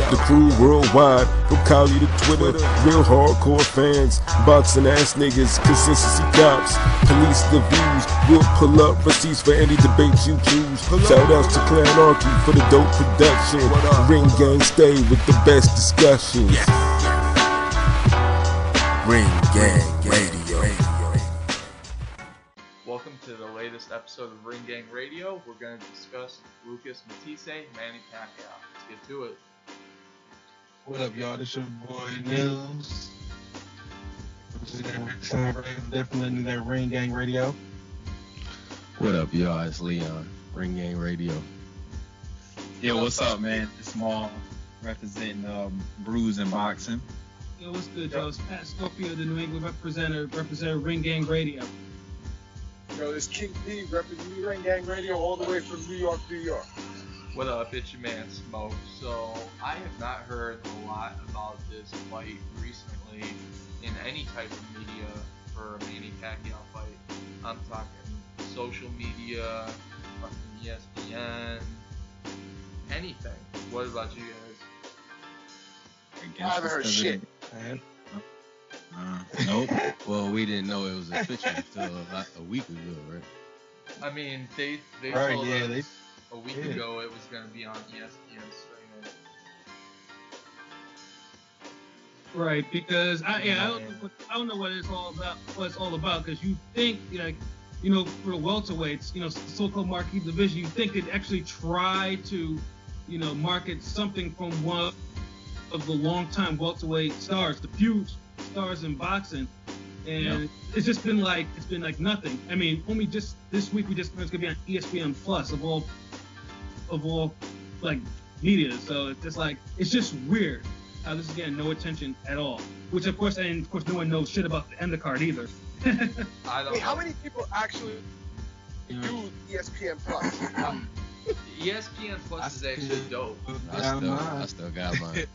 The crew worldwide, from Cali to Twitter, real hardcore fans, boxing ass niggas, consistency cops, police the views, we'll pull up receipts for any debate you choose. Shout outs to Clan Archie for the dope production. Ring Gang stay with the best discussions. Ring Gang Radio. Welcome to the latest episode of Ring Gang Radio. We're going to discuss Lucas Matthysse, Manny Pacquiao. Let's get to it. What up, y'all? This your boy Nils. Definitely that Ring Gang Radio. What up, y'all? It's Leon, Ring Gang Radio. Yo, what's up, man? It's Maul, representing Brews and Boxing. Yo, what's good, Joe? It's Pat Scorpio, the New England representative Ring Gang Radio. Yo, this King P representing Ring Gang Radio all the way from New York, New York. What up, it's your man Smoke. So, I have not heard a lot about this fight recently in any type of media for a Manny Pacquiao fight. I'm talking social media, fucking ESPN, anything. What about you guys? I haven't heard shit. Nope. Well, we didn't know it was official until about a week ago, right? I mean, they Right, told yeah, us a week ago it was going to be on ESPN streaming. Right, because I don't know what it's all about. What it's all about, because you think for the welterweights, the so-called marquee division, you think they'd actually try to, market something from one of the long-time welterweight stars, the few stars in boxing, and it's been like nothing. I mean, only just this week it's gonna be on ESPN Plus of all like media. So it's just weird how this is getting no attention at all. Which of course no one knows shit about the end of the card either. I don't Wait, know. how many people actually do ESPN Plus? ESPN Plus is actually dope. I still got mine.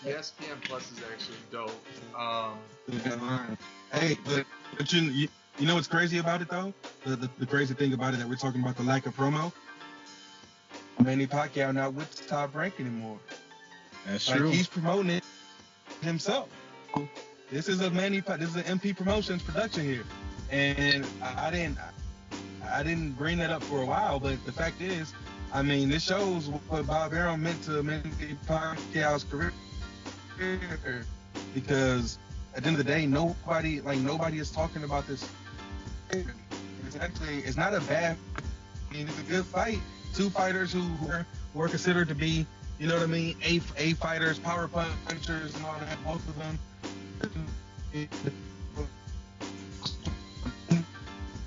ESPN Plus is actually dope. Hey, but you know what's crazy about it though? The crazy thing about it that we're talking about the lack of promo. Manny Pacquiao not with the Top Rank anymore. That's Like true. he's promoting it himself. This is an MP Promotions production here, and I didn't bring that up for a while, but the fact is, I mean, this shows what Bob Arum meant to Manny Pacquiao's career. Because at the end of the day, nobody is talking about this. It's not a bad. I mean, it's a good fight. Two fighters who were considered to be, A fighters, power punchers, and all that. Both of them. You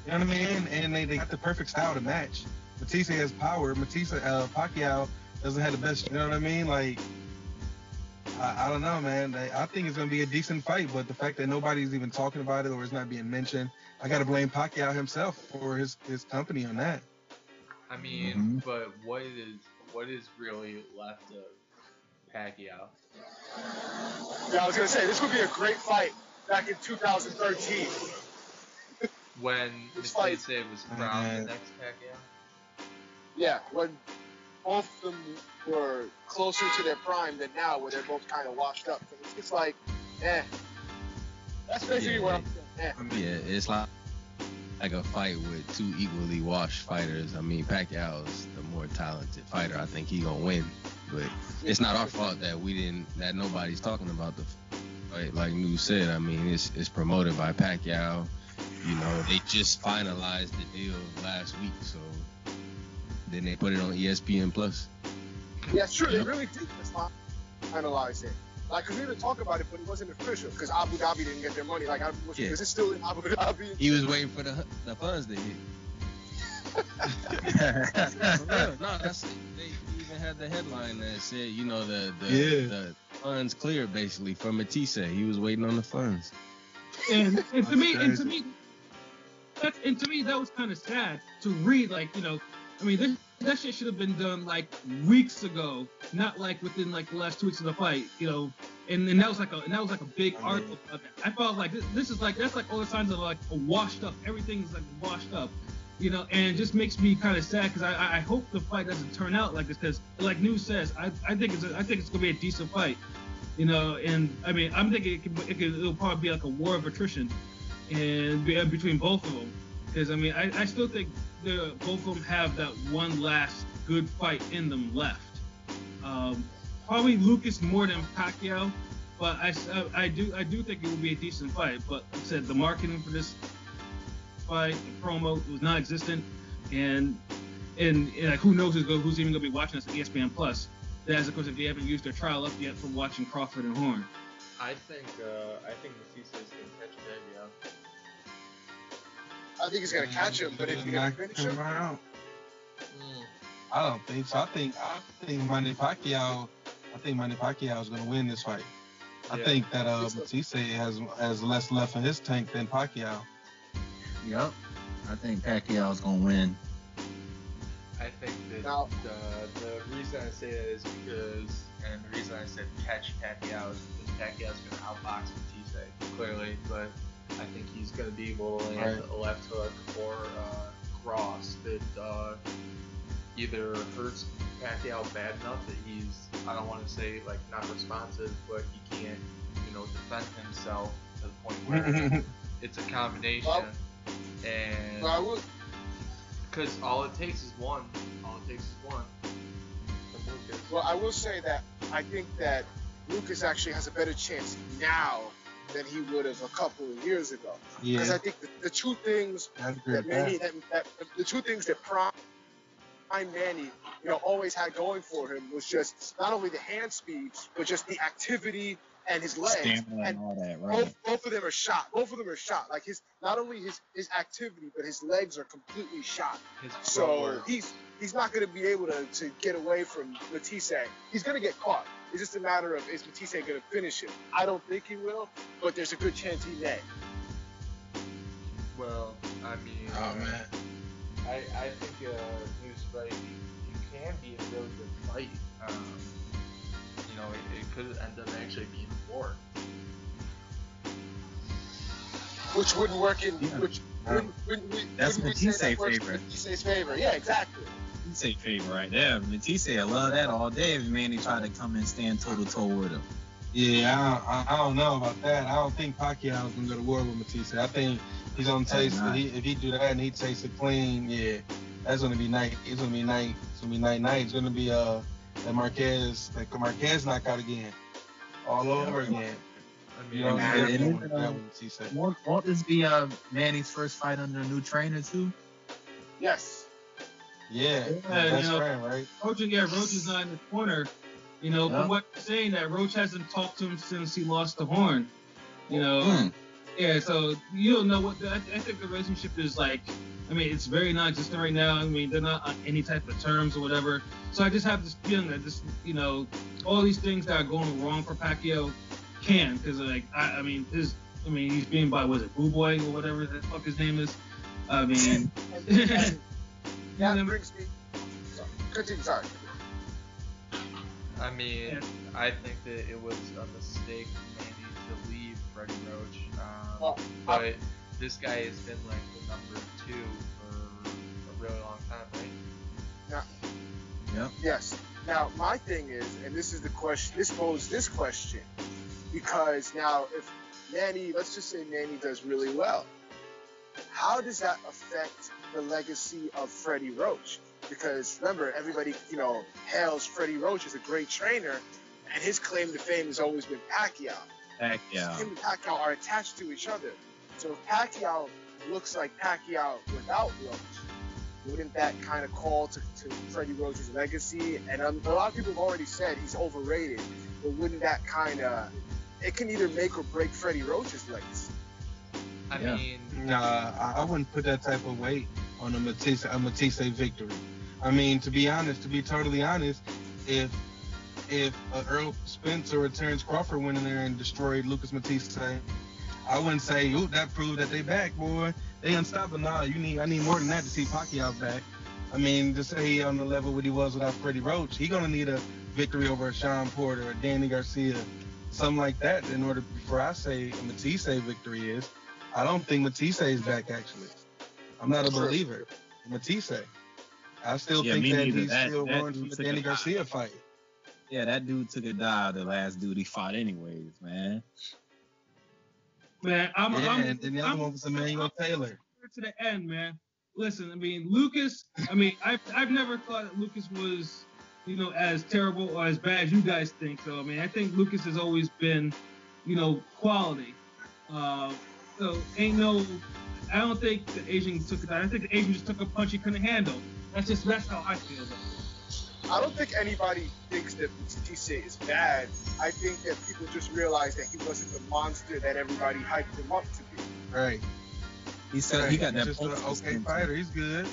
know what I mean? And they got the perfect style to match. Matthysse has power. Pacquiao doesn't have the best. You know what I mean? Like, I don't know, man. I think it's going to be a decent fight, but the fact that nobody's even talking about it or it's not being mentioned, I got to blame Pacquiao himself for his company on that. I mean, but what is really left of Pacquiao? Yeah, I was gonna say this would be a great fight back in 2013. When This fight- Matthysse was crowned the next Pacquiao? Yeah, when both of them were closer to their prime than now, where they're both kind of washed up. It's just like, That's basically what I'm saying. Yeah, it's like a fight with two equally washed fighters. I mean, Pacquiao's the more talented fighter. I think he gonna win, but it's not our fault that nobody's talking about the fight. Like New said, I mean, it's promoted by Pacquiao. They just finalized the deal last week, so then they put it on ESPN Plus. Yeah, it's true. They really did just finalize it. Like, because we didn't talk about it, but it wasn't official because Abu Dhabi didn't get their money. Like, is it still in Abu Dhabi? He was waiting for the funds to hit. No, they even had the headline that said, the funds cleared basically for Matthysse. He was waiting on the funds. And to me, that was kind of sad to read. Like, I mean, that shit should have been done like weeks ago, not like within like the last 2 weeks of the fight, And that was like a big article about that. I felt like this is like that's like all the signs of like a washed up. Everything's like washed up. You know, and it just makes me kind of sad because I hope the fight doesn't turn out like this because, like News says, I think it's gonna be a decent fight. You know, and I mean, I'm thinking it'll probably be like a war of attrition, and between both of them, because I mean, I still think both of them have that one last good fight in them left. Probably Lucas more than Pacquiao, but I do think it will be a decent fight. But like I said, the marketing for this fight, the promo was non-existent, and like who knows who's even gonna be watching this at ESPN Plus. That's of course if they haven't used their trial up yet from watching Crawford and Horn. I think Matthysse is gonna catch Pacquiao. I think he's gonna catch him, but if you're gonna finish him, I don't think so. I think Manny Pacquiao. I think Manny Pacquiao is gonna win this fight. I think that Matthysse has less left in his tank than Pacquiao. Yep. I think Pacquiao's gonna win. I think that the reason I say that is because, and the reason I said catch Pacquiao is because Pacquiao's going to outbox Matthysse, clearly, but I think he's going to be able to land a left hook or cross that either hurts Pacquiao bad enough that he's, I don't want to say like not responsive, but he can't, defend himself to the point where it's a combination. And because all it takes is one. From Lucas. Well, I will say that I think that Lucas actually has a better chance now than he would have a couple of years ago. Because I think the two things the two things that prime Manny, always had going for him was just not only the hand speed, but just the activity and his legs. Stamina and all that, right? Both of them are shot. Like not only his activity, but his legs are completely shot. So he's not going to be able to get away from Matthysse. He's going to get caught. It's just a matter of, is Matthysse going to finish him? I don't think he will, but there's a good chance he may. Well, I mean, I think News right. He can be a really good fight. It could end up actually being a war. Which wouldn't work in that's Matthysse favorite. Matthisse's favor. Yeah, exactly. Matthysse favorite right there. Matthysse, I love that all day if Manny tried to come and stand toe to toe with him. Yeah, I don't know about that. I don't think Pacquiao is gonna go to war with Matthysse. I think he's gonna taste it. If he do that and he takes it clean, that's gonna be night. It's gonna be night. It's gonna be night. It's gonna be that Marquez knockout again, all over again. Won't this be Manny's first fight under a new trainer too? Yes. Yeah, that's right. Roach is not in the corner. From what you're saying, that Roach hasn't talked to him since he lost to Horn. Yeah, so you don't know what I think the relationship is like. I mean, it's very non-existent right now. I mean, they're not on any type of terms or whatever. So I just have this feeling that all these things that are going wrong for Pacquiao can, because he's being by Boo Boy or whatever the fuck his name is. I mean, that brings me. Continue. Sorry. I mean, I think that it was a mistake for Manny to leave Freddie Roach, but this guy has been like the number 2 for a really long time, right? Yeah. Yes. Now, my thing is, and this is the question, this poses this question, because now if Manny, let's just say Manny does really well, how does that affect the legacy of Freddie Roach? Because remember, everybody, hails Freddie Roach as a great trainer, and his claim to fame has always been Pacquiao. Him and Pacquiao are attached to each other. So if Pacquiao looks like Pacquiao without Roach, wouldn't that kind of call to Freddie Roach's legacy? And a lot of people have already said he's overrated, but wouldn't that kind of, it can either make or break Freddie Roach's legacy? I mean, I wouldn't put that type of weight on a Matthysse victory. I mean, to be totally honest, if Earl Spence or Terrence Crawford went in there and destroyed Lucas Matthysse, I wouldn't say, "Ooh, that proved that they back, boy. They unstoppable." Nah, I need more than that to see Pacquiao back. I mean, to say he on the level what he was without Freddie Roach, he gonna need a victory over a Sean Porter or Danny Garcia, something like that, in order before I say a Matthysse victory is. I don't think Matthysse is back, actually. I'm not a believer. Matthysse. I still Yeah, think me that neither. he's That still ruined dude from the took Danny a Garcia dive. fight. Yeah, that dude took a dive the last dude he fought anyways, man. Man, And then the other one was Emmanuel Taylor. to the end, man. Listen, I mean, Lucas. I mean, I've never thought that Lucas was, as terrible or as bad as you guys think. So I mean, I think Lucas has always been, quality. So ain't no. I don't think the Asian took it. I think the Asian just took a punch he couldn't handle. That's how I feel. I don't think anybody thinks that Matthysse is bad. I think that people just realize that he wasn't the monster that everybody hyped him up to be. Right. He said he got that just an postal okay stench. fighter. He's good.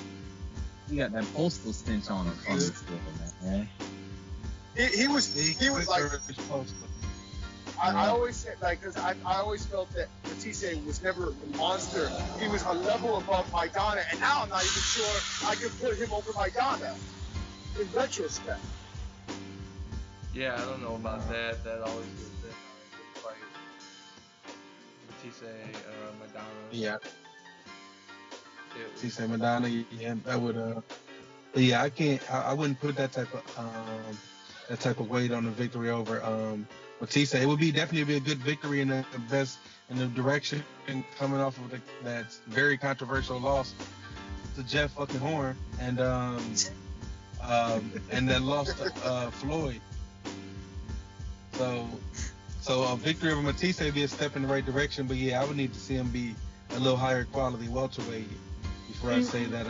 He got that postal stench on him. Man. He was like, postal. I always said, like, because I always felt that Matthysse was never a monster. He was a level above Maidana, and now I'm not even sure I can put him over Maidana in retrospect. Yeah, I don't know about that. That always was been a good fight. Matthysse, Madonna. Yeah. Matthysse, Madonna. Yeah, that would. Yeah, I can't. I wouldn't put that type of weight on the victory over Matthysse. It would definitely be a good victory in the direction coming off of that very controversial loss to Jeff fucking Horn and then lost to Floyd. So a victory over Matthysse would be a step in the right direction, but yeah, I would need to see him be a little higher quality welterweight before I say that.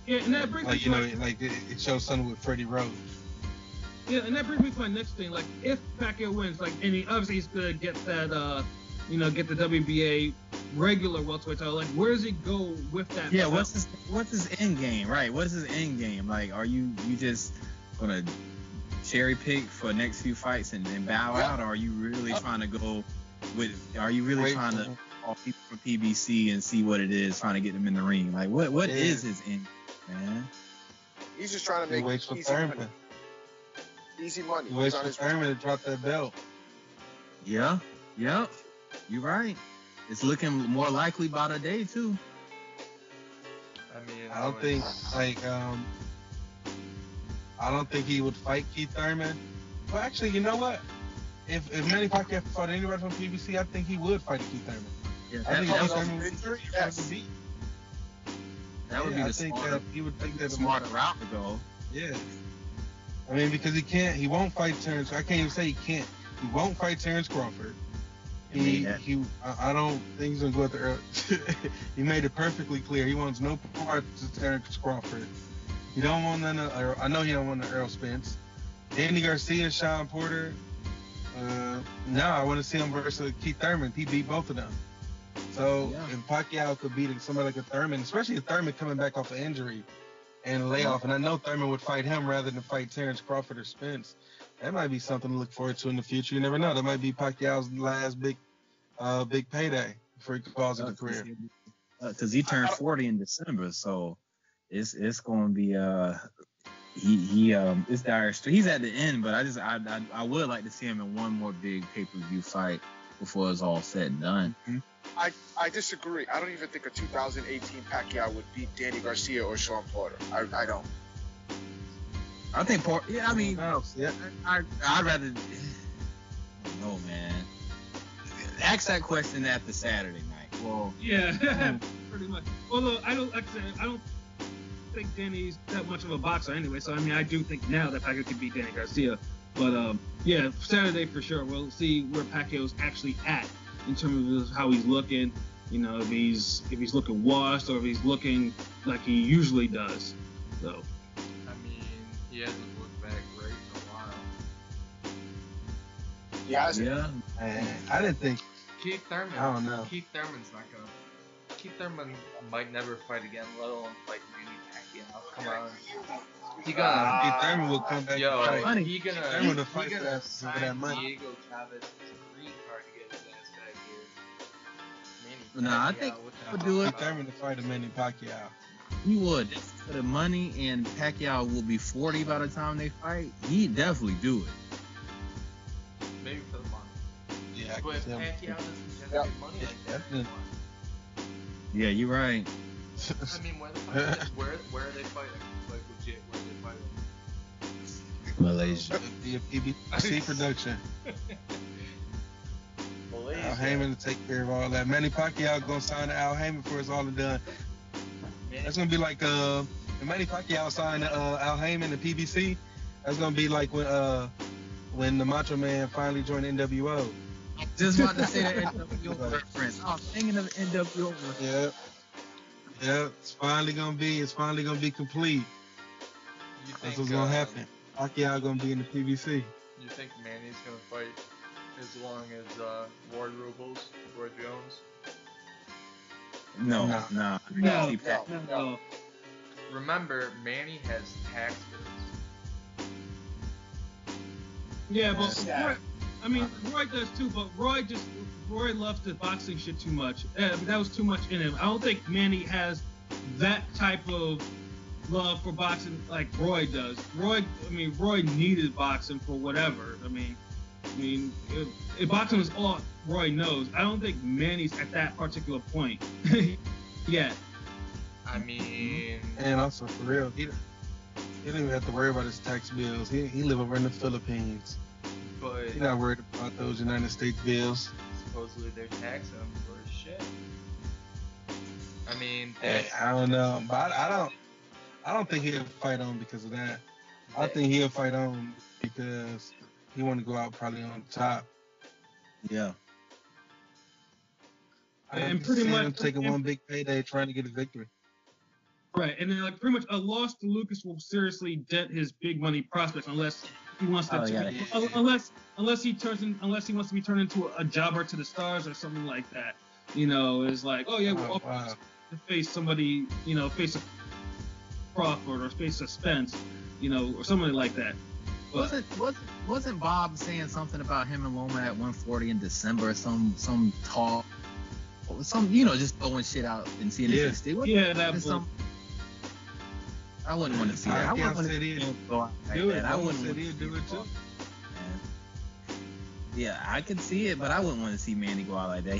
Yeah, and that brings like it shows something with Freddie Roach. Yeah, and that brings me to my next thing. Like, if Pacquiao wins, like, and obviously he's gonna get that, get the WBA regular welterweight title. Like, where does he go with that? Yeah, what's his end game? Right, what's his end game? Like, are you just gonna cherry pick for next few fights and then bow out, or are you really trying to go with? Are you really trying to call people from PBC and see what it is, trying to get them in the ring? Like, what is his end, man? He's just trying to make easy money. Easy money. He waits for Thurman to drop that belt. Yeah, yep. You're right. It's looking more likely by the day too. I mean, I don't think I don't think he would fight Keith Thurman. Well, actually, you know what? If Manny Pacquiao fought anybody from PBC, I think he would fight Keith Thurman. Yeah, I think Keith Thurman would would beat. That would be the smart. He would think that's smarter route to go. Yeah. I mean, because he won't fight Terrence. I can't even say he can't. He won't fight Terrence Crawford. I don't think he's gonna go at the Earl. He made it perfectly clear. He wants no part to Terrence Crawford. He don't want none of. I know he don't want the Earl Spence. Danny Garcia, Sean Porter. No, I want to see him versus Keith Thurman. He beat both of them. So if Pacquiao could beat somebody like a Thurman, especially if Thurman coming back off an injury and a layoff, and I know Thurman would fight him rather than fight Terrence Crawford or Spence. That might be something to look forward to in the future. You never know. That might be Pacquiao's last big payday before he calls it a career. Because he turned 40 in December, so it's going to be it's dire. He's at the end, but I would like to see him in one more big pay-per-view fight before it's all said and done. Mm-hmm. I disagree. I don't even think a 2018 Pacquiao would beat Danny Garcia or Sean Porter. I don't. I think Porter. Yeah, I mean, yeah. I'd rather. I don't know, man. Ask that question after Saturday night. Well, yeah, pretty much. Although I don't think Danny's that much of a boxer anyway. So I mean, I do think now that Pacquiao could beat Danny Garcia. But yeah, Saturday for sure. We'll see where Pacquiao's actually at in terms of how he's looking. You know, if he's looking washed or if he's looking like he usually does. So. I mean, he hasn't looked back great in a while. He hasn't. Yeah. I didn't think. Keith Thurman. I don't know. Keith Thurman's not gonna. Keith Thurman might never fight again, let alone fight Manny Pacquiao. Come on. He gonna. Keith Thurman will come back. Yo, and fight. he gonna. Thurman will fight He for gonna that sign money. Diego Chavez's green card to get his ass back here. Manny Nah, I Pacquiao, think what the he would hell? do it. Keith Thurman to fight a Manny Pacquiao. He would. For the money, and Pacquiao will be 40 by the time they fight. He'd definitely do it. Maybe for the money. Yeah, But if Pacquiao doesn't generate money like that, definitely. Yeah, you're right. I mean, where are they fighting? Like legit, where are they fighting? Malaysia. Be a PBC production. Malaysia. Al Heyman to take care of all that. Manny Pacquiao gonna sign to Al Heyman before it's all done. That's gonna be like when Manny Pacquiao signed Al Heyman to PBC. That's gonna be like when the Macho Man finally joined NWO. Just about to say that NWO reference. I was thinking of NWO. Yeah. It's finally gonna be complete. That's what's gonna happen. Pacquiao gonna be in the PBC. You think Manny's gonna fight as long as Ward Rubles, Roy Jones? No. Remember, Manny has tax bills. Yeah, but Roy does too. But Roy loves the boxing shit too much. That was too much in him. I don't think Manny has that type of love for boxing like Roy does. Roy needed boxing for whatever. If boxing was all Roy knows, I don't think Manny's at that particular point yet. I mean, and also for real, he don't even have to worry about his tax bills. He live over in the Philippines. but He's not worried about those United States bills. supposedly they're taxing him for his shit. I mean, I don't know, but I don't think he'll fight on because of that. I think he'll fight on because he want to go out probably on top. Yeah. And pretty much him taking one big payday trying to get a victory. Right, and then like pretty much a loss to Lucas will seriously dent his big money prospects unless he wants to, unless he wants to be turned into a jobber to the stars or something like that. It's like, oh yeah, we'll to face somebody, face a Crawford or face a Spence, or somebing like that. But Wasn't Bob saying something about him and Loma at 140 in December? Some talk, just throwing shit out and seeing if it stick. I wouldn't want to see that. I wouldn't want to see him go out like that. I wouldn't want to do it too. Yeah, I could see it, but I wouldn't want to see Manny go out like that.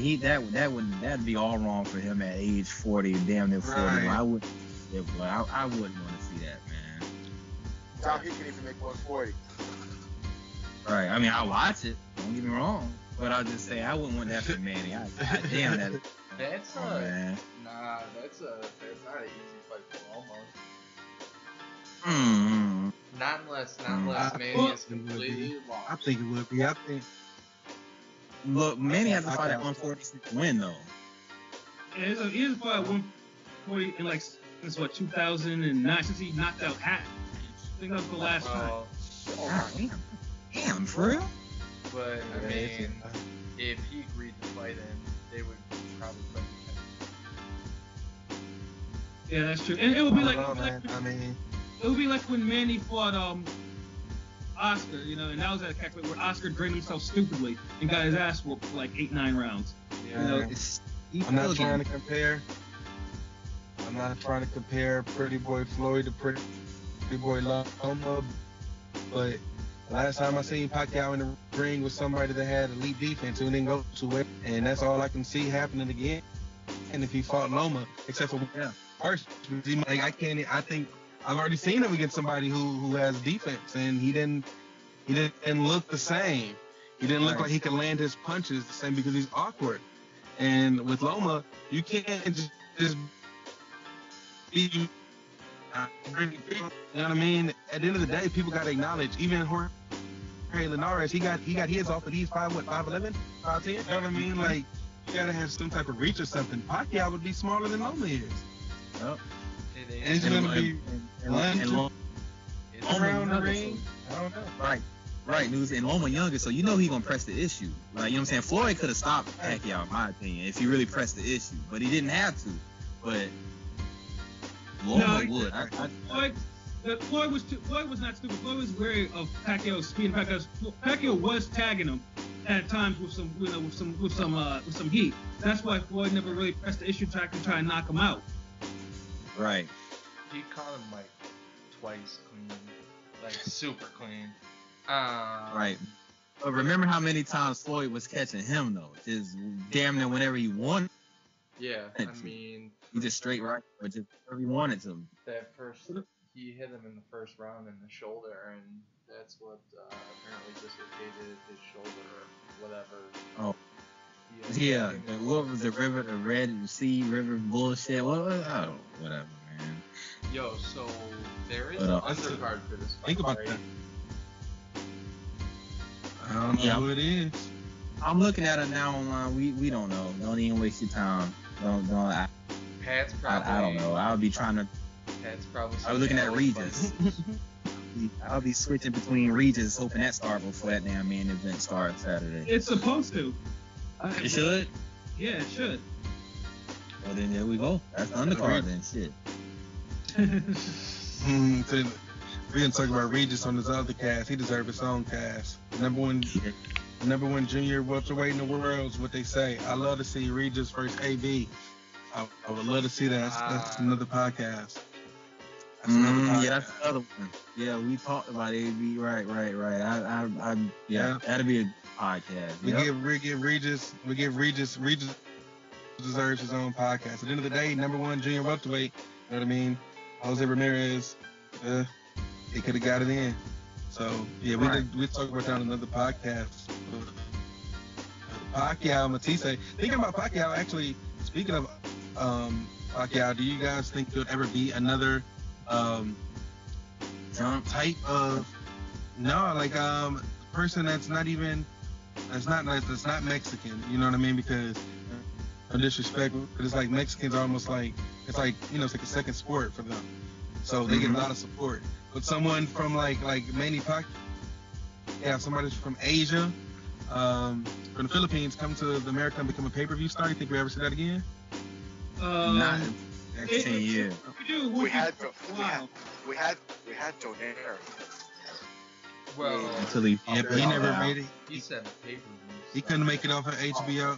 That'd be all wrong for him at age 40, damn near 40. Right. I wouldn't want to see that, man. Tom, he can even make 140. Right. I mean, I'll watch it. Don't get me wrong, but I'll just say I wouldn't want that for Manny. Damn that. That's not an easy fight for almost. Not unless Manny is completely lost. I think it would be. Look, Manny has to fight at 146 to win though. Yeah, he has to fight at 140 in since 2009, since he knocked out Hatch. I think that was the last time. Damn, for real? But I mean, if he agreed to fight him, they would probably fight him. Yeah, that's true. And it would be it would be like when Manny fought Oscar, and that was at a catch where Oscar drained himself stupidly and got his ass whooped for like 8-9 rounds. Yeah. I'm not trying to compare Pretty Boy Floyd to Pretty Boy Loma, but the last time I seen Pacquiao in the ring with somebody that had elite defense who didn't go to it, and that's all I can see happening again. And if he fought Loma, except for first, I think I've already seen him against somebody who has defense, and he didn't look the same. He didn't look like he could land his punches the same because he's awkward. And with Loma, you can't just be. You know what I mean? At the end of the day, people got to acknowledge, even Jorge Linares, he got his off of these 5'11", 5'10". You know what I mean? Like, you got to have some type of reach or something. Pacquiao would be smaller than Loma is. Yep. And he's going to be around the ring. I don't know. Right, News. And Loma younger, so he's going to press the issue. Like, you know what I'm saying? Floyd could have stopped Pacquiao, in my opinion, if he really pressed the issue. But he didn't have to. But Loma would. Floyd was not stupid. Floyd was wary of Pacquiao's speed. Pacquiao was tagging him at times with some heat. That's why Floyd never really pressed the issue track to try and knock him out. Right. He caught him like twice clean, like super clean. Right. But remember how many times Floyd was catching him though? Just damn near whenever he wanted Yeah, I mean, He just straight right, but just wherever he wanted to. that first, he hit him in the first round in the shoulder, and that's what apparently dislocated his shoulder or whatever. Oh. Yeah, what was the river, the Red Sea River bullshit? What? Oh, whatever, man. Yo, so there is an undercard for this fight. Think about right? that. I don't know who it is. I'm looking at it now online. We don't know. Don't even waste your time. Don't. Pat's probably. I don't know. I'll be trying to. Pat's probably. I was looking at Regis. I'll be switching between Regis, hoping that starts before that damn main event starts Saturday. It's supposed to. It should. Yeah, it should. Well, then there we go. That's the undercard then. Shit. We didn't talk about Regis on his other cast. He deserved his own cast. Number one junior welterweight in the world is what they say. I love to see Regis versus AB. I would love to see that. That's another podcast. Yeah, that's another one. Yeah, we talked about AB. Right. Yeah, that'd be a podcast. We give Regis deserves his own podcast. At the end of the day, number one junior welterweight. You know what I mean? Jose Ramirez, he could have got it in. So yeah, we talked about that on another podcast. Pacquiao, Matthysse. Thinking about Pacquiao, actually, speaking of Pacquiao, do you guys think there'll ever be another type of person that's not Mexican? You know what I mean? Because no disrespect, but it's like Mexicans are almost like it's like a second sport for them. So they get a lot of support. But someone from like Manny Pacquiao, somebody from Asia, from the Philippines, come to America and become a pay-per-view star. You think we ever see that again? Not in the next 10 years. We had Donaire. Well, until he never made it. He said pay-per-view. He couldn't make it off of HBO.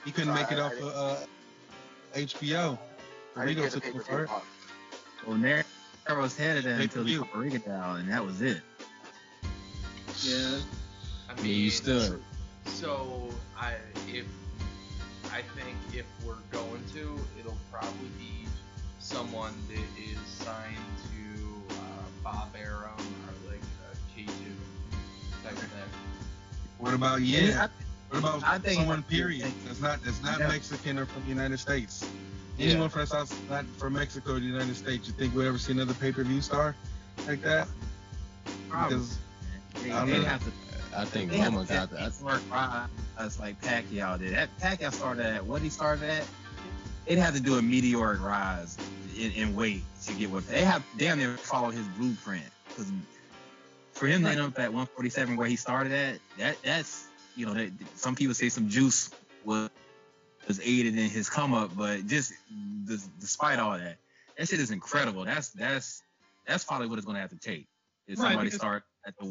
He couldn't make it off of HBO. Rigo took him for it. Donaire was headed that until he put Rigo down, and that was it. Yeah. I mean, you stood. So I think if we're going to, it'll probably be someone that is signed to Bob Arum or like K2 type of thing. What about What about someone period that's not Mexican or from the United States? Anyone from not from Mexico or the United States, you think we'll ever see another pay-per-view star like that? Because I think Loma got that. That's like Pacquiao did. Pacquiao started at what he started at. It had to do a meteoric rise in weight to get what they have. Damn near followed his blueprint. Because for him to end up at 147 where he started at, that's some people say some juice was aided in his come up, but just despite all that shit is incredible. That's probably what it's going to have to take. If somebody start at the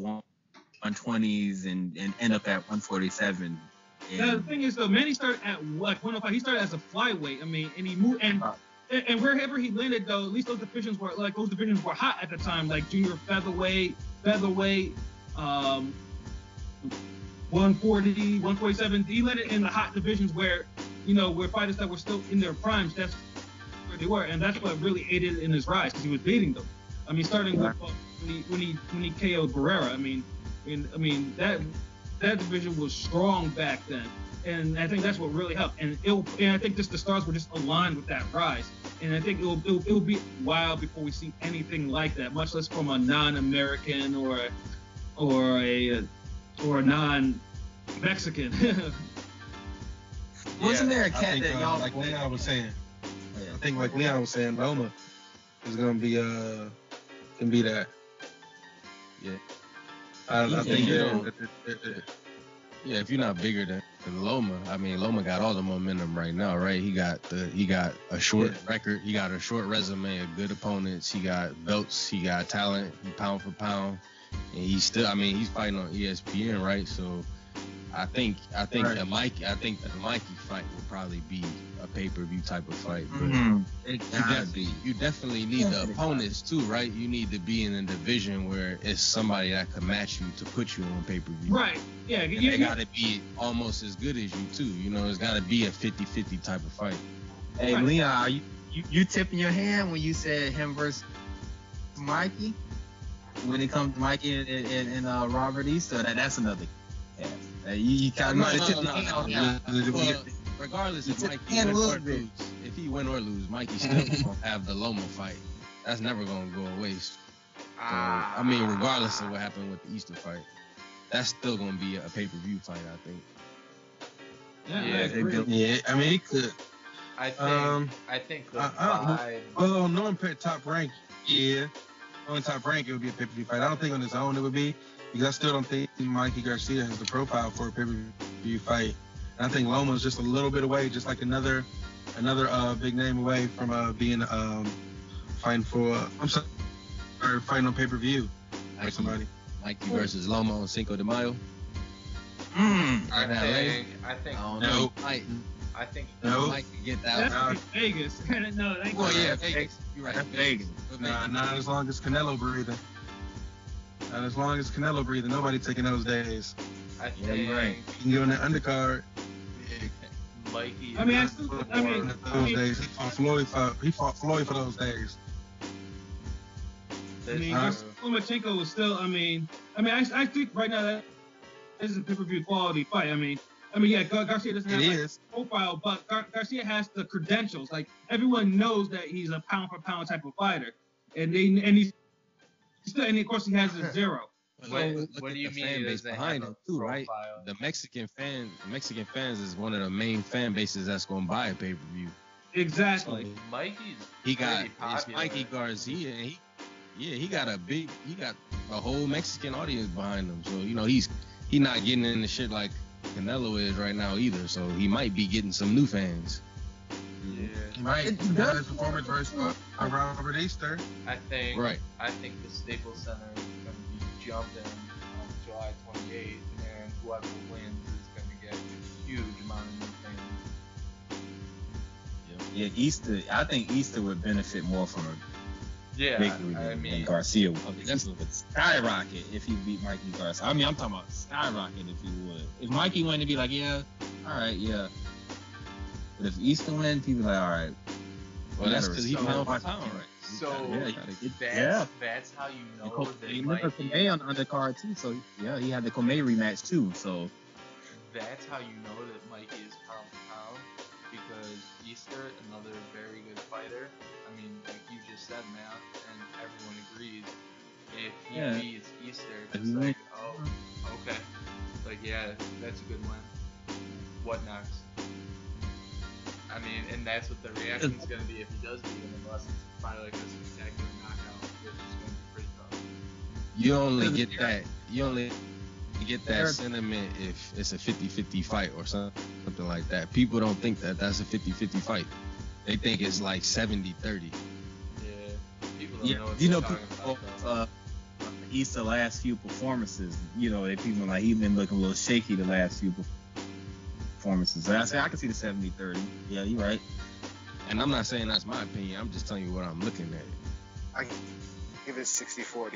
120s and end up at 147. The thing is, though, Manny started at 105. He started as a flyweight. I mean, and he moved and wherever he landed, though, at least those divisions were hot at the time, like junior featherweight, 140, 147. He landed in the hot divisions where fighters that were still in their primes. That's where they were, and that's what really aided in his rise because he was beating them. I mean, starting with when he KO'd Barrera. I mean that division was strong back then, and I think that's what really helped. And I think the stars were just aligned with that rise. And I think it'll be a while before we see anything like that, much less from a non-American or a non-Mexican. Wasn't there a cat that y'all like Leon was saying? I think like Leon was saying, Loma is gonna be can be that. Yeah. I think if you're not bigger than Loma, I mean Loma got all the momentum right now, right? He got a short record, he got a short resume of good opponents, he got belts, he got talent, pound for pound, and he's fighting on ESPN, right? So I think the Mikey fight will probably be a pay-per-view type of fight, but you definitely need the opponents too, right? You need to be in a division where it's somebody that can match you to put you on pay-per-view. Right. Yeah. And they got to be almost as good as you too. It's got to be a 50-50 type of fight. Hey, Right. Leon, are you tipping your hand when you said him versus Mikey? When it comes to Mikey and Robert Easter, that's another cast. You kind No, of no, tip no, your hand no, on no. that. Well, regardless You if tip Mikey your hand win a or little bit. lose, if he win or lose, Mikey still gonna have the Loma fight. That's never gonna go away. So, I mean, regardless of what happened with the Easter fight, that's still gonna be a pay-per-view fight, I think. Yeah, I Yeah, agree. Yeah, I mean, he could. I think the vibe. Well, knowing top rank, yeah. On top rank, it would be a pay-per-view fight. I don't think on his own it would be, because I still don't think Mikey Garcia has the profile for a pay-per-view fight. And I think Loma's just a little bit away, just like another big name away from being fighting for. Fighting on pay-per-view for somebody. Mikey versus Loma on Cinco de Mayo. I think. I don't No. know. I think. No. Mike can get that That's one. Vegas. No, that ain't Well, yeah, Vegas. Vegas. You're right. That's Vegas. Nah, not as long as Canelo breathing. Not as long as Canelo breathing. Nobody taking those days. I Yeah, think you're right. You can get on the undercard. Mikey. I mean, Those days. He fought Floyd for those days. I mean, Huh? Lomachenko was still. I think right now that this is a pay-per-view quality fight. I mean, yeah, Garcia doesn't have It like, is. profile, but Garcia has the credentials. Like everyone knows that he's a pound for pound type of fighter, and he's still, and of course he has a zero. Look What at do you the mean fan he base doesn't behind have him a too, right? profile? The Mexican fans is one of the main fan bases that's gonna buy a pay-per-view. Exactly. Mikey's He got pretty it's popular. Mikey Garcia, and he got a whole Mexican audience behind him. So he's not getting into shit like Canelo is right now either. So he might be getting some new fans. Yeah. Right. It His does- performance versus Robert Easter. I think. Right. I think the Staples Center is going to be jumping on July 28th, and whoever wins is going to get a huge amount of new fans. Yeah, Easter. I think Easter would benefit more from a Yeah, victory I than mean, Garcia would. Okay, Easter would skyrocket if he beat Mikey Garcia. I mean, I'm talking about skyrocket if he would. If Mikey win, to be like, yeah, all right, yeah. But if Easter win, people are like, all right. Well, that's because he So- pound for pound, right? So that's how you know that He remember Mikey. Comey on the undercard too, so yeah, he had the Comey rematch too. So That's how you know that Mikey is pound for pound, because Easter, another very good fighter. I mean, like you just said, man, and everyone agrees. If he Yeah. beats Easter, If it's he like, wins- oh, okay, like yeah, that's a good win. What next? I mean, and that's what the reaction's gonna be if he does beat him, unless it's probably like a spectacular knockout, which is gonna be pretty tough. You only get that sentiment if it's a 50-50 fight or something like that. People don't think that that's a 50-50 fight. They think it's like 70-30. Yeah, people don't yeah, know what you they're know, talking people, about. Easter last few performances, they people like he's been looking a little shaky the last few performances. I say I can see the 70-30. Yeah, you're right. And I'm not saying that's my opinion. I'm just telling you what I'm looking at. I give it 60-40.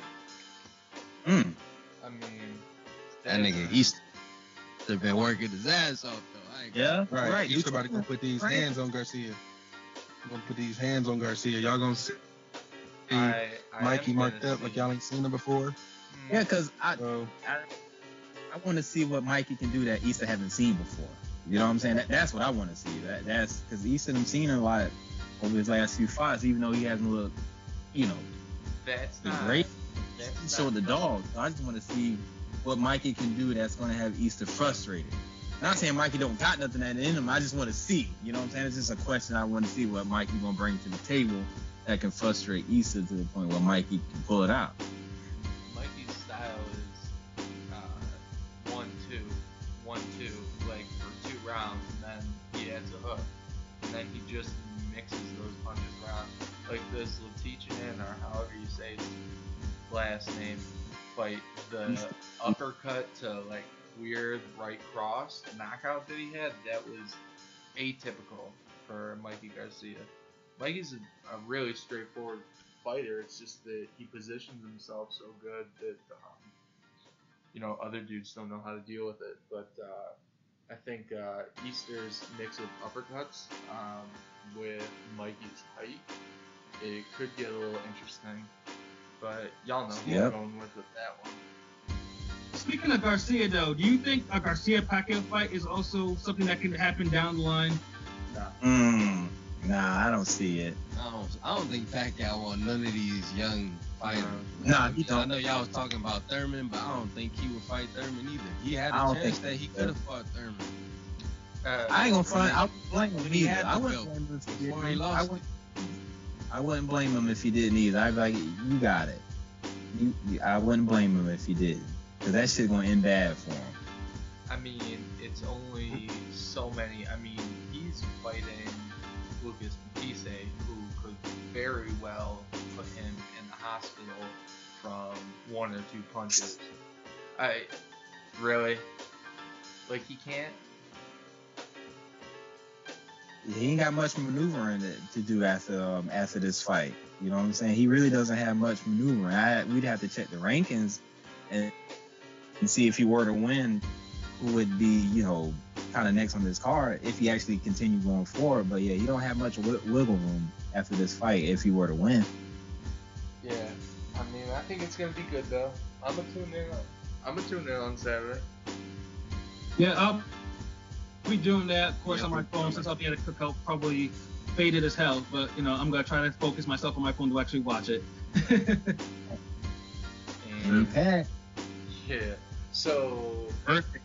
Mm. I mean, That nigga Easter been working his ass off though. I ain't Yeah, Right. Easter about to go put these hands on Garcia. Gonna put these hands on Garcia. Y'all gonna see I Mikey am marked gonna up like see- y'all ain't seen him before. Yeah, because So I want to see what Mikey can do that Easter hasn't seen before. You know what I'm saying? That's what I want to see. That's because Easter done seen a lot over his last few fights, even though he hasn't looked, That's the not great. That's He showed the dog. So I just want to see what Mikey can do that's going to have Easter frustrated. Not saying Mikey don't got nothing in him. I just want to see. You know what I'm saying? It's just a question. I want to see what Mikey going to bring to the table that can frustrate Easter to the point where Mikey can pull it out. Mikey's style is 1-2, 1-2, like for 2 rounds, and then he adds a hook, and then he just mixes those punches around. Like this Latichian, or however you say his last name, fight, the uppercut to like weird right cross knockout that he had, that was atypical for Mikey Garcia. Mikey's a really straightforward fighter. It's just that he positions himself so good that other dudes don't know how to deal with it. But I think Easter's mix of uppercuts with Mikey's height, it could get a little interesting. But y'all know who Yep. I'm going with that one. Speaking of Garcia, though, do you think a Garcia-Pacquiao fight is also something that can happen down the line? Nah. Nah, I don't see it. I don't think Pacquiao want none of these young fighters. Nah, he don't. I know y'all was talking about Thurman, but I don't think he would fight Thurman either. He had I a don't chance think that he could have fought Thurman. I ain't gonna front. I wouldn't blame him He either. had I the wouldn't belt blame him if he before he didn't. lost it. I wouldn't blame him if he didn't either. I'd be like, you got it. I wouldn't blame him if he didn't, because that shit gonna end bad for him. I mean, it's only so many. I mean, he's fighting Lucas Matthysse, who could very well put him in the hospital from one or two punches. Really? Like, he can't? He ain't got much maneuvering to do after this fight. You know what I'm saying? He really doesn't have much maneuvering. We'd have to check the rankings and see if he were to win, who would be, kind of next on this card if he actually continued going forward. But yeah, he don't have much wiggle room after this fight if he were to win. Yeah. I mean, I think it's going to be good, though. I'm going to tune in on Saturday. Yeah, I'll be doing that, of course, on my phone, since I'll be at a cookout, probably faded as hell. But, I'm going to try to focus myself on my phone to actually watch it. And, Okay. yeah. So, Perfect.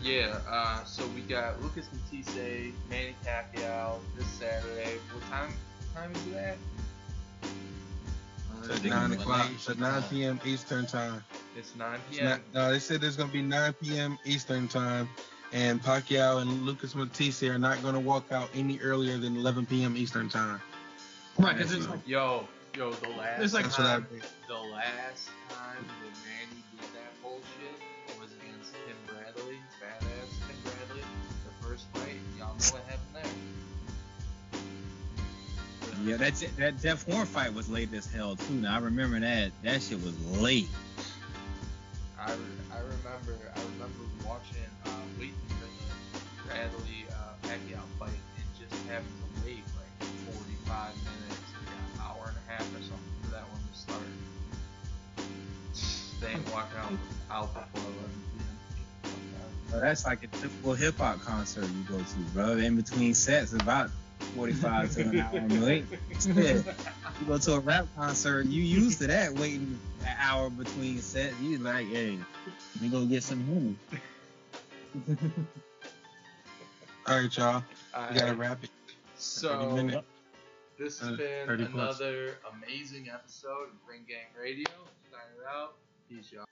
yeah, so we got Lucas Matthysse, Manny Pacquiao this Saturday. What time is it at? At 9 o'clock. At 9 p.m. Eastern time. It's 9 p.m. No, they said it's gonna be 9 p.m. Eastern time, and Pacquiao and Lucas Matthysse are not gonna walk out any earlier than 11 p.m. Eastern time. Right, because it's like, Yo, the last It's like- time that Manny did that bullshit was against Tim Bradley, badass Tim Bradley, the first fight. Y'all know what happened there. Yeah, that Jeff Horn fight was late as hell too. Now I remember that. That shit was late. I remember watching, waiting for the Bradley Pacquiao fight and just having to wait like 45 minutes, like an hour and a half or something for that one to start. They ain't walking out before 11 p.m. Bro, that's like a typical hip hop concert you go to, bro. In between sets, about 45 to an hour late. Shit. You go to a rap concert, you used to that, waiting an hour between sets. You like, hey, let me go get some money. All right, y'all. We gotta wrap it. 30 So, minutes. this has been 30 plus. another amazing episode of Ring Gang Radio. Signing out. Peace, y'all.